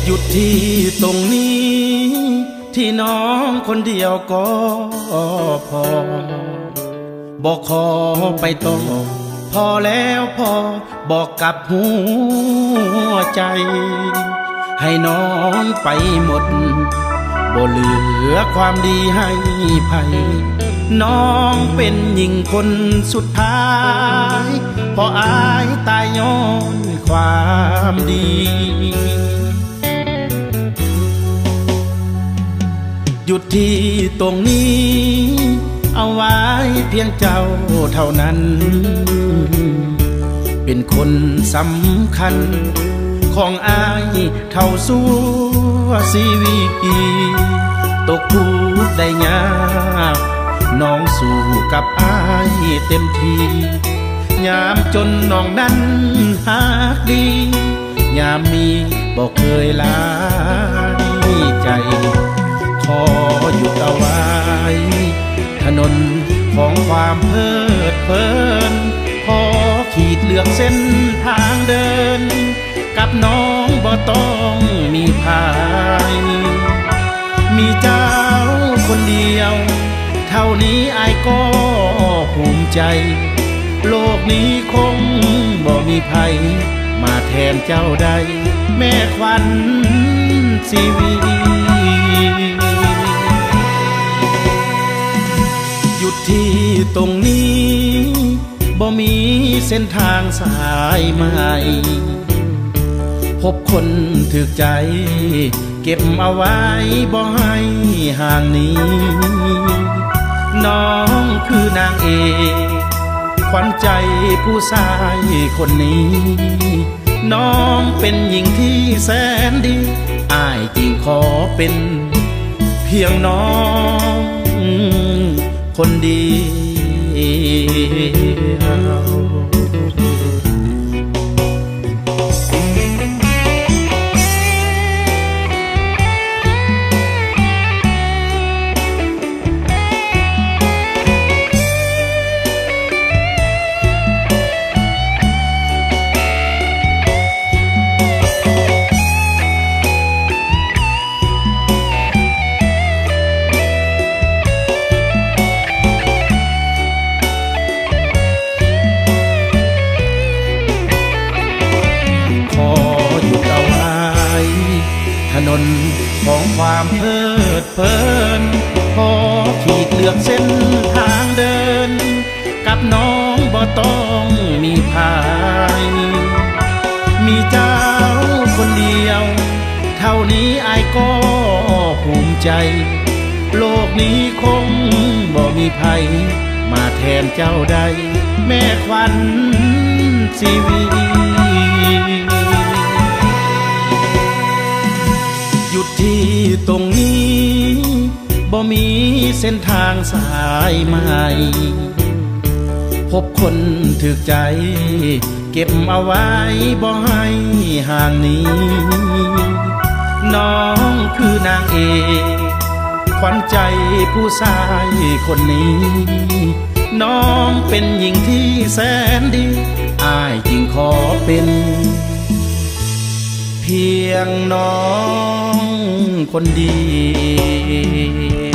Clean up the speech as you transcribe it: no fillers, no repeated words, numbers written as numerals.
หยุดที่ตรงนี้ที่น้องคนเดียวก็พอบอกขอไปต่อพอแล้วพอบอกกับหัวใจให้น้องไปหมดบ่เหลือความดีให้ไผน้องเป็นหญิงคนสุดท้ายพออายตายย้อนความดีหยุดที่ตรงนี้เอาไว้เพียงเจ้าเท่านั้นเป็นคนสำคัญของอายเท่าสู้ชีวิตตกทุกข์ได้ยากน้องสู้กับอายเต็มที่ยามจนน้องนั้นหากดียามมีบอกเคยลายใจขอหยุดเอาไว้ถนนของความเพลิดเพลินพอขีดเลือกเส้นทางเดินกับน้องบ่ต้องมีภายมีเจ้าคนเดียวเท่านี้อายก็ภูมิใจโลกนี้คงบ่มีภัยมาแทนเจ้าใดแม่ขวัญชีวิตหยุดที่ตรงนี้บ่มีเส้นทางสายใหม่พบคนถึกใจเก็บเอาไว้บ่ให้ห่างนี้น้องคือนางเอกขวัญใจผู้ชายคนนี้น้องเป็นหญิงที่แสนดีอ้ายจริงขอเป็นเพียงน้องคนเดียวถนนของความเพลิดเพลินพอขีดเลือกเส้นทางเดินกับน้องบ่ต้องมีภายมีเจ้าคนเดียวเท่านี้อายก็ภูมิใจโลกนี้คงบ่มีภัยมาแทนเจ้าใดแม่ขวัญชีวิตหยุดที่ตรงนี้บ่มีเส้นทางสายใหม่พบคนถึกใจเก็บเอาไว้บ่ให้ห่างนี้น้องคือนางเอกขวัญใจผู้ชายคนนี้น้องเป็นหญิงที่แสนดีอ้ายจึงขอเป็นเพียงน้องคนเดียว